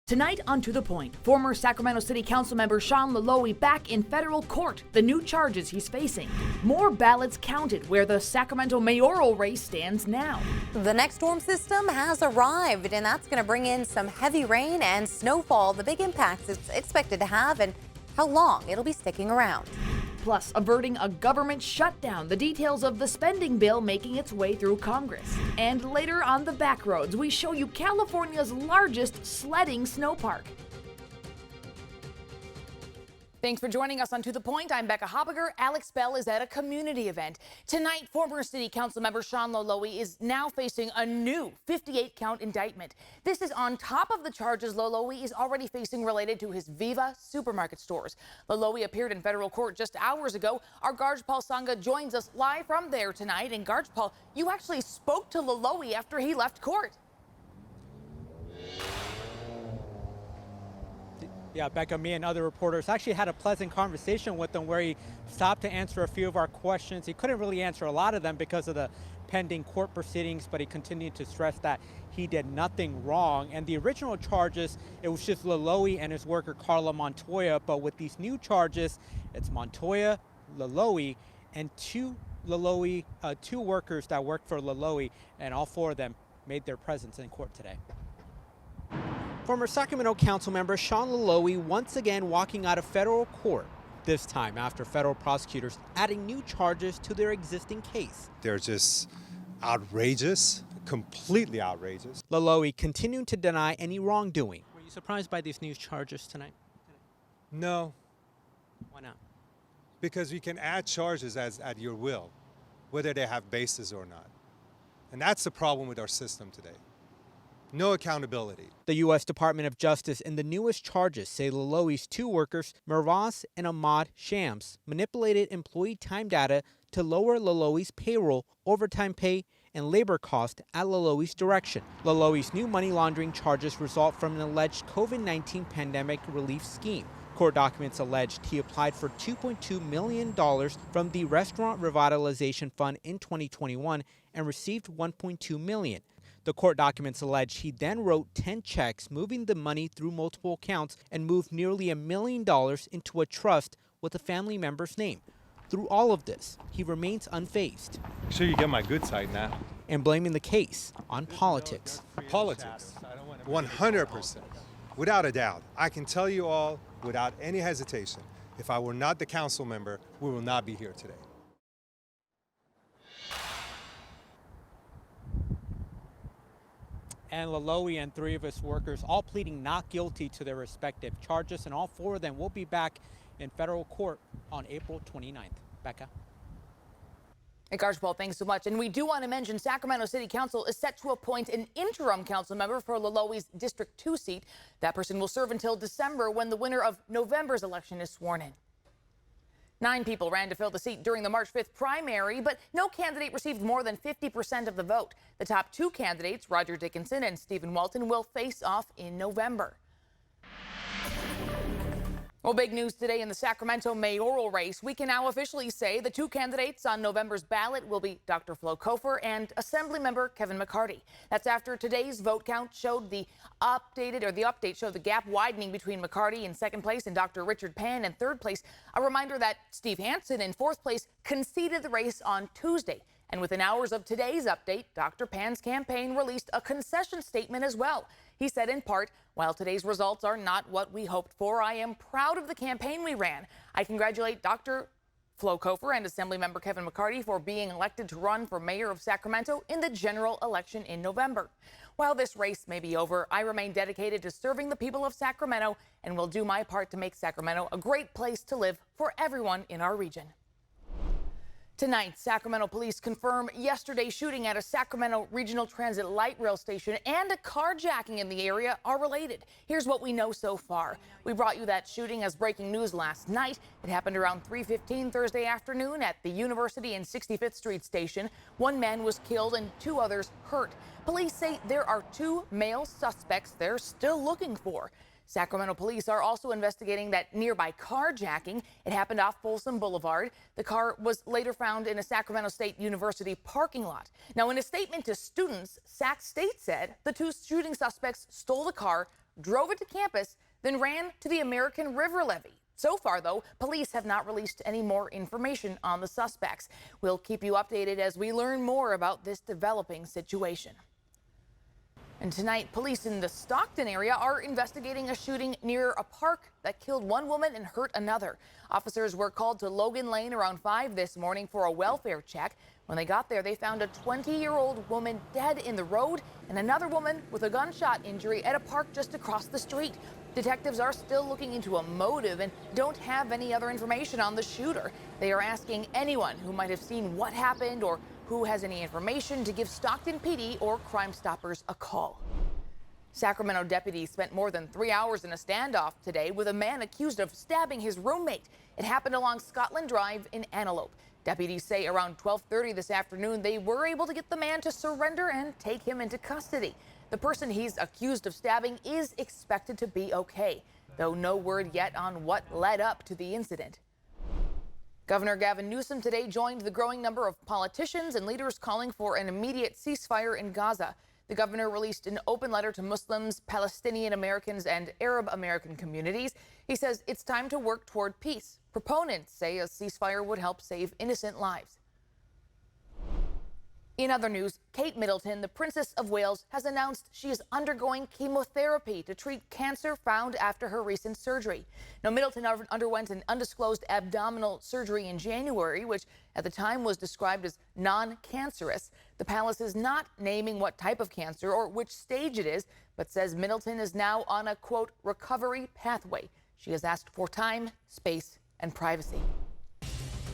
Tonight on To The Point, former Sacramento City Council member Sean Loloee back in federal court, the new charges he's facing. More ballots counted where the Sacramento mayoral race stands now. The next storm system has arrived, and that's going to bring in some heavy rain and snowfall, the big impacts it's expected to have, and how long it'll be sticking around. Plus, averting a government shutdown, the details of the spending bill making its way through Congress. And later on the back roads, we show you California's largest sledding snow park. Thanks for joining us on To The Point. I'm Becca Hoppiger. Alex Bell is at a community event. Tonight, former City Council member Sean Loloee is now facing a new 58-count indictment. This is on top of the charges Loloee is already facing related to his Viva supermarket stores. Loloee appeared in federal court just hours ago. Our Garj Paul Sangha joins us live from there tonight. And Garj Paul, you actually spoke to Loloee after he left court. Yeah, Becca, me and other reporters actually had a pleasant conversation with him where he stopped to answer a few of our questions. He couldn't really answer a lot of them because of the pending court proceedings, but he continued to stress that he did nothing wrong. And the original charges, it was just Loloee and his worker Carla Montoya, but with these new charges, it's Montoya, Loloee, and two workers that worked for Loloee, and all four of them made their presence in court today. Former Sacramento Council member Sean Loloee once again walking out of federal court, this time after federal prosecutors adding new charges to their existing case. They're just outrageous, completely outrageous. Loloee continuing to deny any wrongdoing. Were you surprised by these new charges tonight? No. Why not? Because you can add charges at your will, whether they have basis or not. And that's the problem with our system today. No accountability. The U.S. Department of Justice in the newest charges say Loloee's two workers, Mirvaz and Ahmad Shams, manipulated employee time data to lower Loloee's payroll, overtime pay, and labor cost at Loloee's direction. Loloee's new money laundering charges result from an alleged COVID-19 pandemic relief scheme. Court documents alleged he applied for $2.2 million from the Restaurant Revitalization Fund in 2021 and received $1.2 million. The court documents allege he then wrote 10 checks, moving the money through multiple accounts, and moved nearly $1 million into a trust with a family member's name. Through all of this, he remains unfazed. Make sure you get my good side now. And blaming the case on politics. Politics, 100%, without a doubt. I can tell you all, without any hesitation, if I were not the council member, we will not be here today. And Loloee and three of his workers all pleading not guilty to their respective charges, and all four of them will be back in federal court on April 29th. Becca. Hey, Garj Paul, thanks so much. And we do want to mention Sacramento City Council is set to appoint an interim council member for Loloee's District 2 seat. That person will serve until December, when the winner of November's election is sworn in. 9 people ran to fill the seat during the March 5th primary, but no candidate received more than 50% of the vote. The top 2 candidates, Roger Dickinson and Stephen Walton, will face off in November. Well, big news today in the Sacramento mayoral race. We can now officially say the 2 candidates on November's ballot will be Dr. Flo Kofer and Assemblymember Kevin McCarty. That's after today's vote count showed the update showed the gap widening between McCarty in 2nd place and Dr. Richard Pan in 3rd place. A reminder that Steve Hansen in 4th place conceded the race on Tuesday. And within hours of today's update, Dr. Pan's campaign released a concession statement as well. He said in part, "While today's results are not what we hoped for, I am proud of the campaign we ran. I congratulate Dr. Flo Kofer and Assemblymember Kevin McCarty for being elected to run for mayor of Sacramento in the general election in November. While this race may be over, I remain dedicated to serving the people of Sacramento and will do my part to make Sacramento a great place to live for everyone in our region." Tonight, Sacramento police confirm yesterday's shooting at a Sacramento Regional Transit light rail station and a carjacking in the area are related. Here's what we know so far. We brought you that shooting as breaking news last night. It happened around 3:15 Thursday afternoon at the University and 65th Street station. 1 man was killed and 2 others hurt. Police say there are 2 male suspects they're still looking for. Sacramento police are also investigating that nearby carjacking. It happened off Folsom Boulevard. The car was later found in a Sacramento State University parking lot. Now, in a statement to students, Sac State said the 2 shooting suspects stole the car drove it to campus, then ran to the American River levee. So far, though, police have not released any more information on the suspects. We'll keep you updated as we learn more about this developing situation. And tonight, police in the Stockton area are investigating a shooting near a park that killed one woman and hurt another. Officers were called to Logan Lane around 5 this morning for a welfare check. When they got there, they found a 20-year-old woman dead in the road and another woman with a gunshot injury at a park just across the street. Detectives are still looking into a motive and don't have any other information on the shooter. They are asking anyone who might have seen what happened or who has any information to give Stockton PD or Crime Stoppers a call. Sacramento deputies spent more than 3 hours in a standoff today with a man accused of stabbing his roommate. It happened along Scotland Drive in Antelope. Deputies say around 12:30 this afternoon, they were able to get the man to surrender and take him into custody. The person he's accused of stabbing is expected to be okay, though no word yet on what led up to the incident. Governor Gavin Newsom today joined the growing number of politicians and leaders calling for an immediate ceasefire in Gaza. The governor released an open letter to Muslims, Palestinian Americans, and Arab American communities. He says it's time to work toward peace. Proponents say a ceasefire would help save innocent lives. In other news, Kate Middleton, the Princess of Wales, has announced she is undergoing chemotherapy to treat cancer found after her recent surgery. Now, Middleton underwent an undisclosed abdominal surgery in January, which at the time was described as non-cancerous. The palace is not naming what type of cancer or which stage it is, but says Middleton is now on a, quote, recovery pathway. She has asked for time, space, and privacy.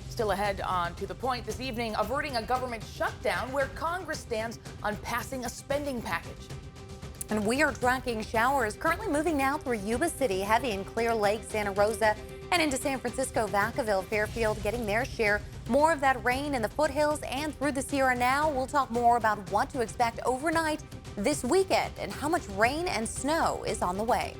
Still ahead on To the Point this evening, averting a government shutdown where Congress stands on passing a spending package. And we are tracking showers currently moving now through Yuba City, heavy in Clear Lake, Santa Rosa, and into San Francisco, Vacaville, Fairfield, getting their share. More of that rain in the foothills and through the Sierra now. We'll talk more about what to expect overnight this weekend and how much rain and snow is on the way.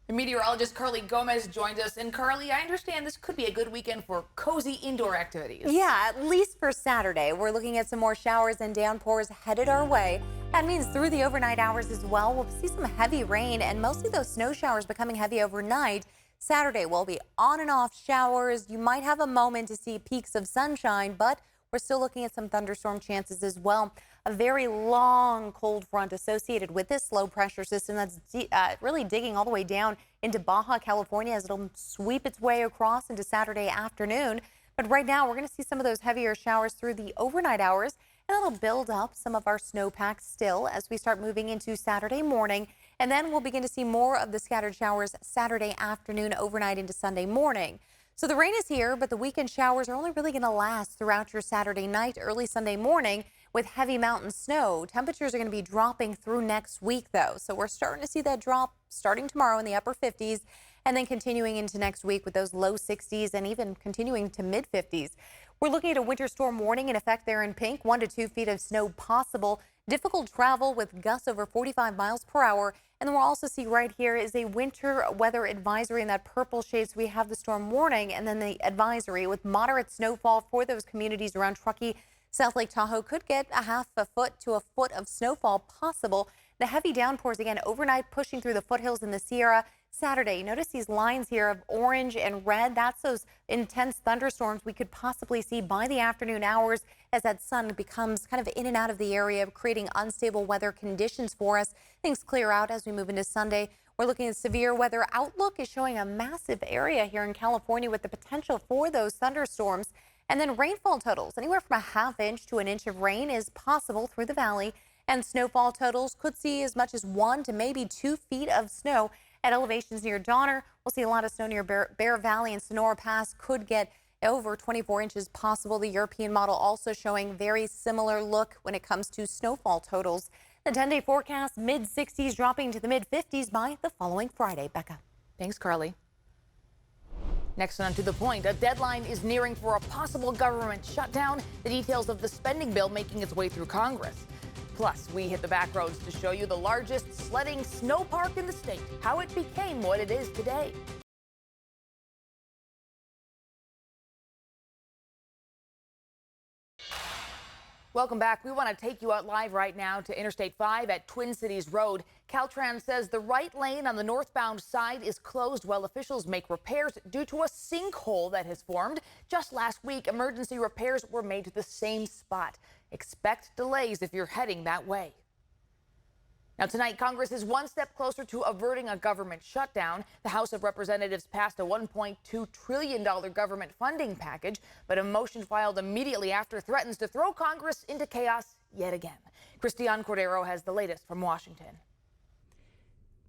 Meteorologist Carly Gomez joins us. And Carly, I understand this could be a good weekend for cozy indoor activities. Yeah, at least for Saturday. We're looking at some more showers and downpours headed our way. That means through the overnight hours as well, we'll see some heavy rain and mostly those snow showers becoming heavy overnight. Saturday will be on and off showers. You might have a moment to see peaks of sunshine, but we're still looking at some thunderstorm chances as well. A very long cold front associated with this low pressure system that's really digging all the way down into Baja California as it'll sweep its way across into Saturday afternoon. But right now we're going to see some of those heavier showers through the overnight hours, and it'll build up some of our snowpack still as we start moving into Saturday morning. And then we'll begin to see more of the scattered showers Saturday afternoon, overnight into Sunday morning. So the rain is here, but the weekend showers are only really going to last throughout your Saturday night, early Sunday morning with heavy mountain snow. Temperatures are going to be dropping through next week, though. So we're starting to see that drop starting tomorrow in the upper 50s and then continuing into next week with those low 60s and even continuing to mid 50s. We're looking at a winter storm warning in effect there in pink, 1 to 2 feet of snow possible. Difficult travel with gusts over 45 miles per hour. And then we'll also see right here is a winter weather advisory in that purple shade. So we have the storm warning and then the advisory with moderate snowfall for those communities around Truckee. South Lake Tahoe could get a half a foot to a foot of snowfall possible. The heavy downpours again overnight pushing through the foothills in the Sierra. Saturday, notice these lines here of orange and red. That's those intense thunderstorms we could possibly see by the afternoon hours as that sun becomes kind of in and out of the area, creating unstable weather conditions for us. Things clear out as we move into Sunday. We're looking at severe weather outlook is showing a massive area here in California with the potential for those thunderstorms. And then rainfall totals anywhere from a ½ inch to an inch of rain is possible through the valley. And snowfall totals could see as much as 1 to maybe 2 feet of snow at elevations near Donner. We'll see a lot of snow near Bear Valley and Sonora Pass. Could get over 24 inches possible. The European model also showing very similar look when it comes to snowfall totals. The 10-day forecast, mid 60s dropping to the mid 50s by the following Friday. Becca. Thanks, Carly. Next on To the Point, a deadline is nearing for a possible government shutdown. The details of the spending bill making its way through Congress. Plus, we hit the back roads to show you the largest sledding snow park in the state, how it became what it is today. Well, Welcome back. We want to take you out live right now to Interstate 5 at Twin Cities Road. Caltrans says the right lane on the northbound side is closed while officials make repairs due to a sinkhole that has formed. Just last week, emergency repairs were made to the same spot. Expect delays if you're heading that way. Now tonight, Congress is one step closer to averting a government shutdown. The House of Representatives passed a $1.2 trillion government funding package, but a motion filed immediately after threatens to throw Congress into chaos yet again. Christiane Cordero has the latest from Washington.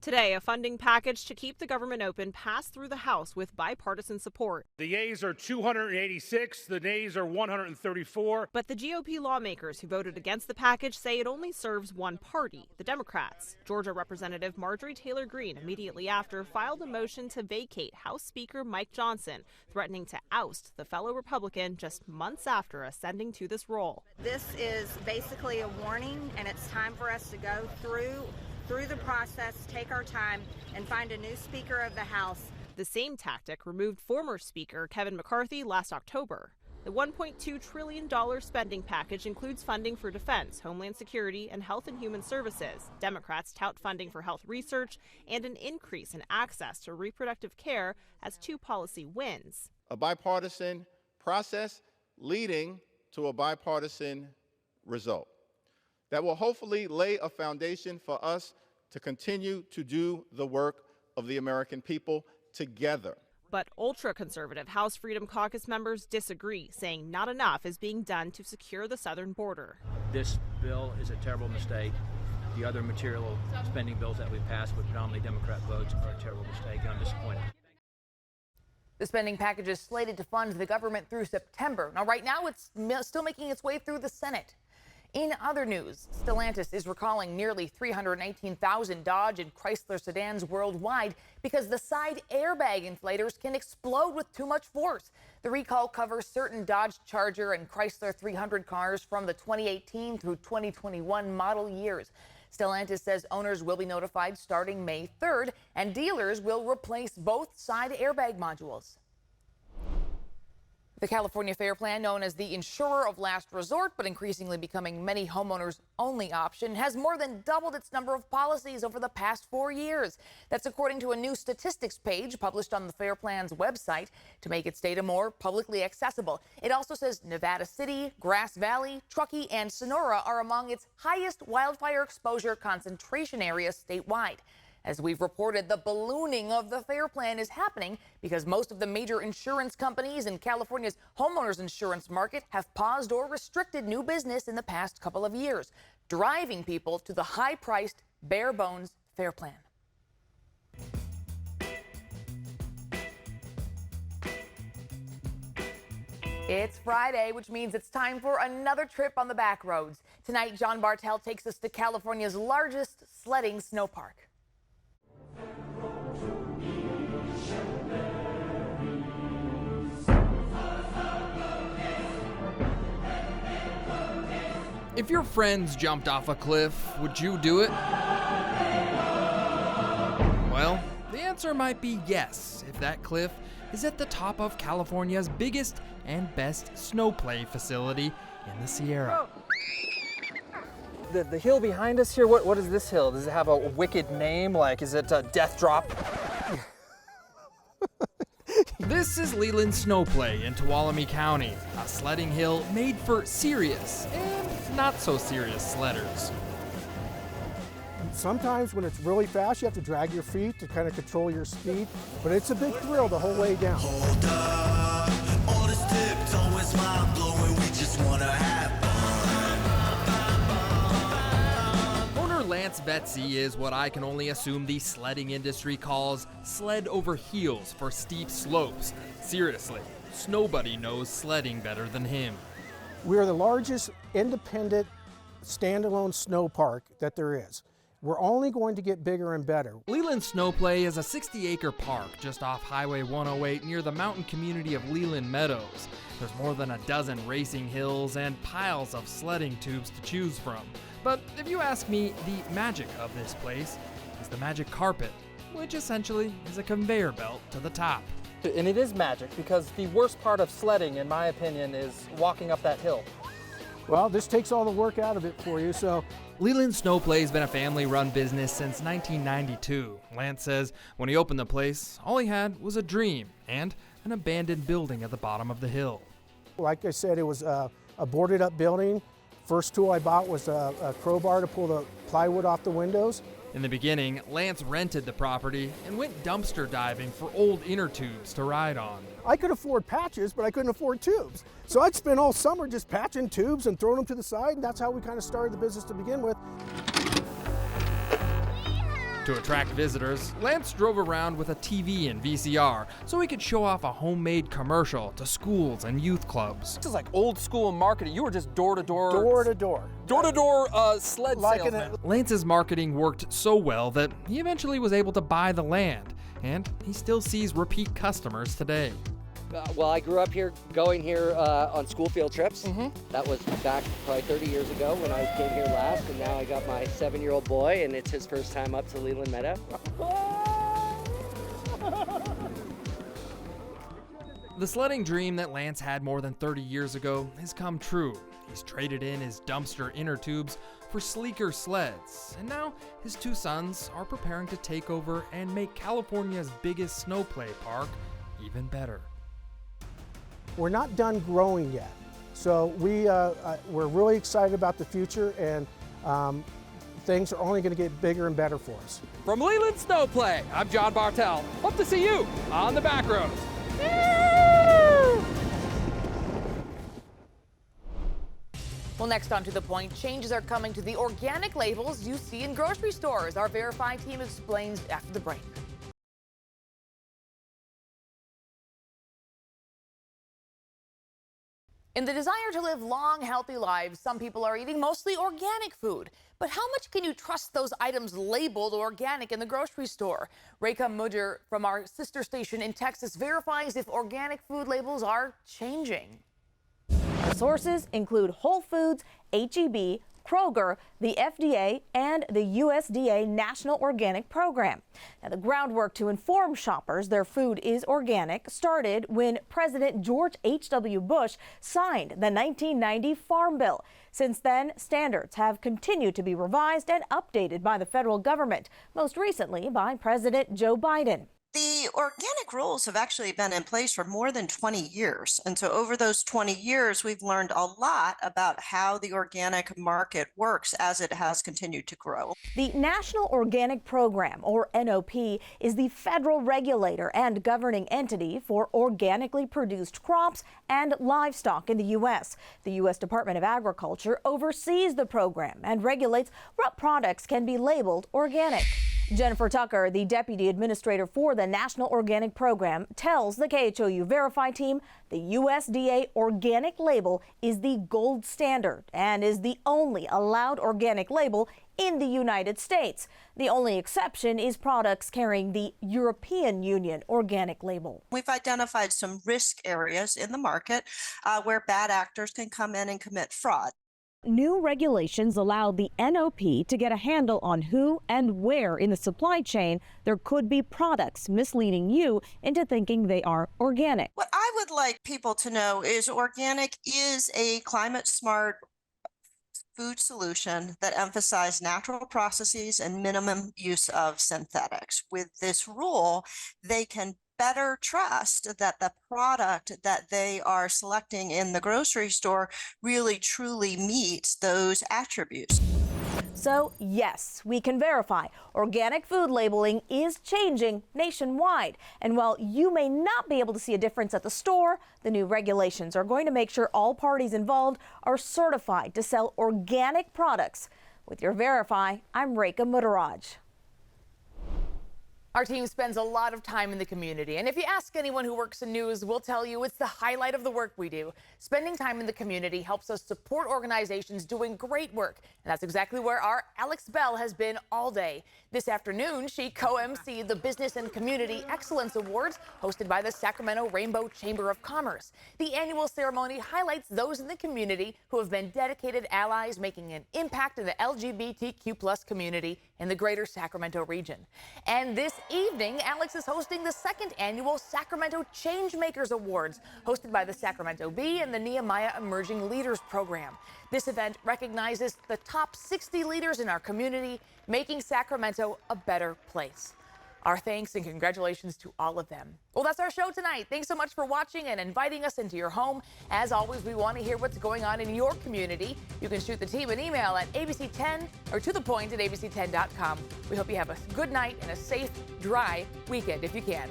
Today, a funding package to keep the government open passed through the House with bipartisan support. The yeas are 286, the nays are 134. But the GOP lawmakers who voted against the package say it only serves one party, the Democrats. Georgia Representative Marjorie Taylor Greene immediately after filed a motion to vacate House Speaker Mike Johnson, threatening to oust the fellow Republican just months after ascending to this role. This is basically a warning, and it's time for us to go through the process, take our time, and find a new Speaker of the House. The same tactic removed former Speaker Kevin McCarthy last October. The $1.2 trillion spending package includes funding for defense, homeland security, and health and human services. Democrats tout funding for health research and an increase in access to reproductive care as two policy wins. A bipartisan process leading to a bipartisan result that will hopefully lay a foundation for us to continue to do the work of the American people together. But ultra-conservative House Freedom Caucus members disagree, saying not enough is being done to secure the southern border. This bill is a terrible mistake. The other material spending bills that we passed with predominantly Democrat votes are a terrible mistake, and I'm disappointed. The spending package is slated to fund the government through September. Now, right now, it's still making its way through the Senate. In other news, Stellantis is recalling nearly 318,000 Dodge and Chrysler sedans worldwide because the side airbag inflators can explode with too much force. The recall covers certain Dodge Charger and Chrysler 300 cars from the 2018 through 2021 model years. Stellantis says owners will be notified starting May 3rd, and dealers will replace both side airbag modules. The California Fair Plan, known as the insurer of last resort, but increasingly becoming many homeowners' only option, has more than doubled its number of policies over the past 4 years. That's according to a new statistics page published on the Fair Plan's website to make its data more publicly accessible. It also says Nevada City, Grass Valley, Truckee, and Sonora are among its highest wildfire exposure concentration areas statewide. As we've reported, the ballooning of the Fair Plan is happening because most of the major insurance companies in California's homeowners insurance market have paused or restricted new business in the past couple of years, driving people to the high-priced, bare-bones Fair Plan. It's Friday, which means it's time for another trip on the back roads. Tonight, John Bartel takes us to California's largest sledding snow park. If your friends jumped off a cliff, would you do it? Well, the answer might be yes, if that cliff is at the top of California's biggest and best snow play facility in the Sierra. The hill behind us here, what is this hill? Does it have a wicked name? Like, is it Death Drop? This is Leland Snow Play in Tuolumne County, a sledding hill made for serious and not so serious sledders. Sometimes when it's really fast, you have to drag your feet to kind of control your speed, but it's a big thrill the whole way down. Hold up, all this tips always mind blowing, we just wanna have fun. Owner Lance Betsy is what I can only assume the sledding industry calls sled over heels for steep slopes. Seriously, nobody knows sledding better than him. We are the largest independent standalone snow park that there is. We're only going to get bigger and better. Leland Snow Play is a 60-acre park just off Highway 108 near the mountain community of Leland Meadows. There's more than a dozen racing hills and piles of sledding tubes to choose from. But if you ask me, the magic of this place is the magic carpet, which essentially is a conveyor belt to the top. And it is magic because the worst part of sledding, in my opinion, is walking up that hill. Well, this takes all the work out of it for you, so. Leland Snowplay has been a family-run business since 1992. Lance says when he opened the place, all he had was a dream and an abandoned building at the bottom of the hill. Like I said, it was a boarded-up building. First tool I bought was a crowbar to pull the plywood off the windows. In the beginning, Lance rented the property and went dumpster diving for old inner tubes to ride on. I could afford patches, but I couldn't afford tubes. So I'd spend all summer just patching tubes and throwing them to the side, and that's how we kind of started the business to begin with. To attract visitors, Lance drove around with a TV and VCR so he could show off a homemade commercial to schools and youth clubs. This is like old school marketing. You were just door to door. Door to door. Door to door sled salesman. Lance's marketing worked so well that he eventually was able to buy the land, and he still sees repeat customers today. Well, I grew up here, going here on school field trips. That was back probably 30 years ago when I came here last, and now I got my 7-year-old boy, and it's his first time up to Leland Meadow. The sledding dream that Lance had more than 30 years ago has come true. He's traded in his dumpster inner tubes for sleeker sleds, and now his 2 sons are preparing to take over and make California's biggest snow play park even better. We're not done growing yet, so we're really excited about the future, and things are only going to get bigger and better for us. From Leland Snowplay, I'm John Bartel. Hope to see you on the back roads. Well, next on To The Point, changes are coming to the organic labels you see in grocery stores. Our Verify team explains after the break. In the desire to live long, healthy lives, some people are eating mostly organic food. But how much can you trust those items labeled organic in the grocery store? Rekha Mudger from our sister station in Texas verifies if organic food labels are changing. Sources include Whole Foods, H-E-B, Kroger, the FDA, and the USDA National Organic Program. Now, the groundwork to inform shoppers their food is organic started when President George H.W. Bush signed the 1990 Farm Bill. Since then, standards have continued to be revised and updated by the federal government, most recently by President Joe Biden. The organic rules have actually been in place for more than 20 years. And so over those 20 years, we've learned a lot about how the organic market works as it has continued to grow. The National Organic Program, or NOP, is the federal regulator and governing entity for organically produced crops and livestock in the U.S. The U.S. Department of Agriculture oversees the program and regulates what products can be labeled organic. Jennifer Tucker, the deputy administrator for the National Organic Program, tells the KHOU Verify team the USDA organic label is the gold standard and is the only allowed organic label in the United States. The only exception is products carrying the European Union organic label. We've identified some risk areas in the market where bad actors can come in and commit fraud. New regulations allow the NOP to get a handle on who and where in the supply chain there could be products misleading you into thinking they are organic. What I would like people to know is organic is a climate smart food solution that emphasizes natural processes and minimum use of synthetics. With this rule, they can better trust that the product that they are selecting in the grocery store really truly meets those attributes. So yes, we can verify organic food labeling is changing nationwide. And while you may not be able to see a difference at the store, the new regulations are going to make sure all parties involved are certified to sell organic products. With your Verify, I'm Rekha Mudder. Our team spends a lot of time in the community, and if you ask anyone who works in news, we'll tell you it's the highlight of the work we do. Spending time in the community helps us support organizations doing great work, and that's exactly where our Alex Bell has been all day. This afternoon, she co-emceed the Business and Community Excellence Awards hosted by the Sacramento Rainbow Chamber of Commerce. The annual ceremony highlights those in the community who have been dedicated allies making an impact in the LGBTQ+ community in the greater Sacramento region. And this evening, Alex is hosting the second annual Sacramento Changemakers Awards, hosted by the Sacramento Bee and the Nehemiah Emerging Leaders Program. This event recognizes the top 60 leaders in our community, making Sacramento a better place. Our thanks and congratulations to all of them. Well, that's our show tonight. Thanks so much for watching and inviting us into your home. As always, we want to hear what's going on in your community. You can shoot the team an email at abc10 or to the point at abc10.com. We hope you have a good night and a safe, dry weekend if you can.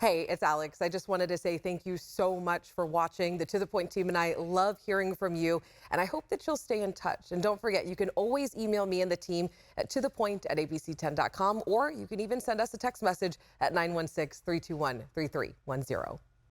Hey, it's Alex. I just wanted to say thank you so much for watching. The To The Point team and I love hearing from you, and I hope that you'll stay in touch. And don't forget, you can always email me and the team at tothepoint@abc10.com, or you can even send us a text message at 916-321-3310.